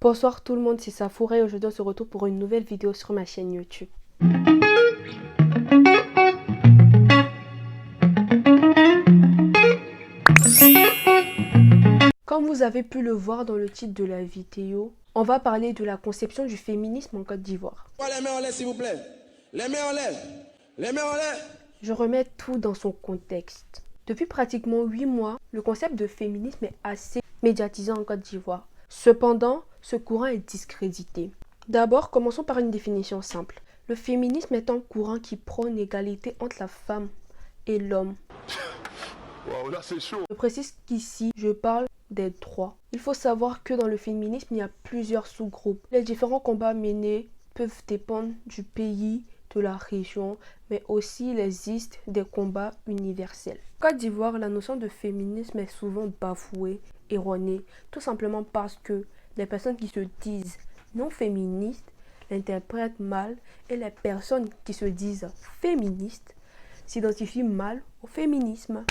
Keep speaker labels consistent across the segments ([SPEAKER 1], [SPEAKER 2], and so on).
[SPEAKER 1] Bonsoir tout le monde, c'est Safoura et aujourd'hui on se retrouve pour une nouvelle vidéo sur ma chaîne YouTube. Comme vous avez pu le voir dans le titre de la vidéo, on va parler de la conception du féminisme en Côte d'Ivoire.
[SPEAKER 2] Les mains en l'air s'il vous plaît. Les mains en l'air. Les mains en l'air.
[SPEAKER 1] Je remets tout dans son contexte. Depuis pratiquement 8 mois, le concept de féminisme est assez médiatisé en Côte d'Ivoire. Cependant, ce courant est discrédité. D'abord, commençons par une définition simple. Le féminisme est un courant qui prône l'égalité entre la femme et l'homme.
[SPEAKER 3] Wow, là c'est chaud.
[SPEAKER 1] Je précise qu'ici, je parle des droits. Il faut savoir que dans le féminisme, il y a plusieurs sous-groupes. Les différents combats menés peuvent dépendre du pays, de la région, mais aussi il existe des combats universels. En Côte d'Ivoire, la notion de féminisme est souvent bafouée, erronée, tout simplement parce que les personnes qui se disent non féministes l'interprètent mal et les personnes qui se disent féministes s'identifient mal au féminisme.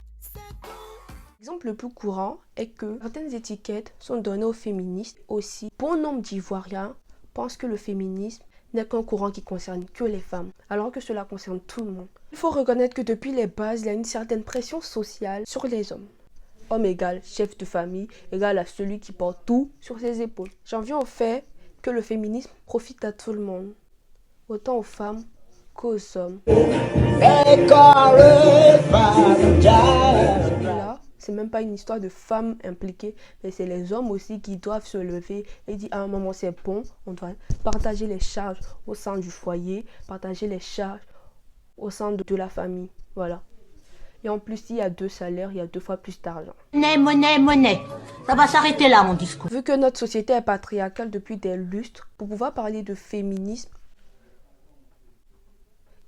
[SPEAKER 1] L'exemple le plus courant est que certaines étiquettes sont données aux féministes aussi. Bon nombre d'Ivoiriens pensent que le féminisme n'est qu'un courant qui concerne que les femmes, alors que cela concerne tout le monde. Il faut reconnaître que depuis les bases, il y a une certaine pression sociale sur les hommes. Homme égale chef de famille, égale à celui qui porte tout sur ses épaules. J'en viens au fait que le féminisme profite à tout le monde, autant aux femmes qu'aux hommes. Là, c'est même pas une histoire de femmes impliquées, mais c'est les hommes aussi qui doivent se lever et dire à un moment c'est bon, on doit partager les charges au sein du foyer, partager les charges au sein de la famille. Voilà. Et en plus, il y a 2 salaires, il y a 2 fois plus d'argent.
[SPEAKER 4] Monnaie. Ça va s'arrêter là, mon discours.
[SPEAKER 1] Vu que notre société est patriarcale depuis des lustres, pour pouvoir parler de féminisme,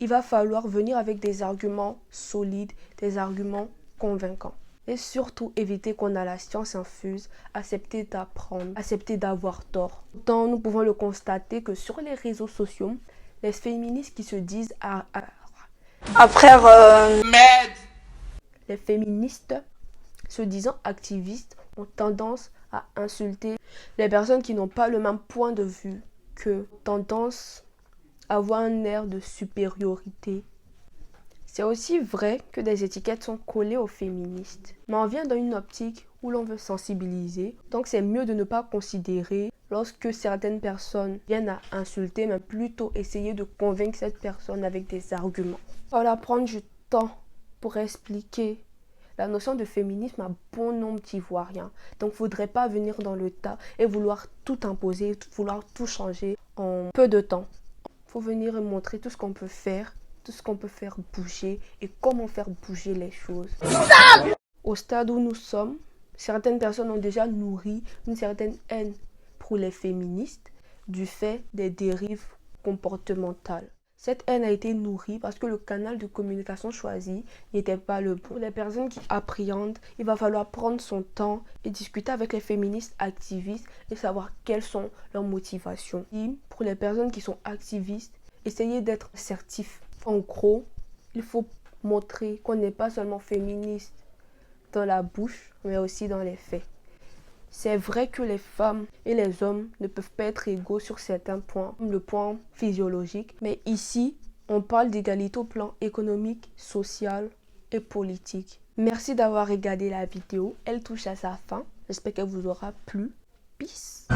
[SPEAKER 1] il va falloir venir avec des arguments solides, des arguments convaincants. Et surtout, éviter qu'on a la science infuse, accepter d'apprendre, accepter d'avoir tort. Autant nous pouvons le constater que sur les réseaux sociaux, les féministes qui se disent les féministes se disant activistes ont tendance à insulter les personnes qui n'ont pas le même point de vue qu'eux, tendance à avoir un air de supériorité. C'est aussi vrai que des étiquettes sont collées aux féministes, mais on vient dans une optique où l'on veut sensibiliser, donc c'est mieux de ne pas considérer lorsque certaines personnes viennent à insulter, mais plutôt essayer de convaincre cette personne avec des arguments. Voilà, prendre du temps pour expliquer la notion de féminisme à bon nombre d'Ivoiriens. Donc, il ne faudrait pas venir dans le tas et vouloir tout imposer, vouloir tout changer en peu de temps. Il faut venir et montrer tout ce qu'on peut faire, tout ce qu'on peut faire bouger et comment faire bouger les choses. Au stade où nous sommes, certaines personnes ont déjà nourri une certaine haine pour les féministes du fait des dérives comportementales. Cette haine a été nourrie parce que le canal de communication choisi n'était pas le bon. Pour les personnes qui appréhendent, il va falloir prendre son temps et discuter avec les féministes activistes et savoir quelles sont leurs motivations. Et pour les personnes qui sont activistes, essayez d'être assertif. En gros, il faut montrer qu'on n'est pas seulement féministe dans la bouche, mais aussi dans les faits. C'est vrai que les femmes et les hommes ne peuvent pas être égaux sur certains points, comme le point physiologique, mais ici, on parle d'égalité au plan économique, social et politique. Merci d'avoir regardé la vidéo, elle touche à sa fin. J'espère qu'elle vous aura plu. Peace.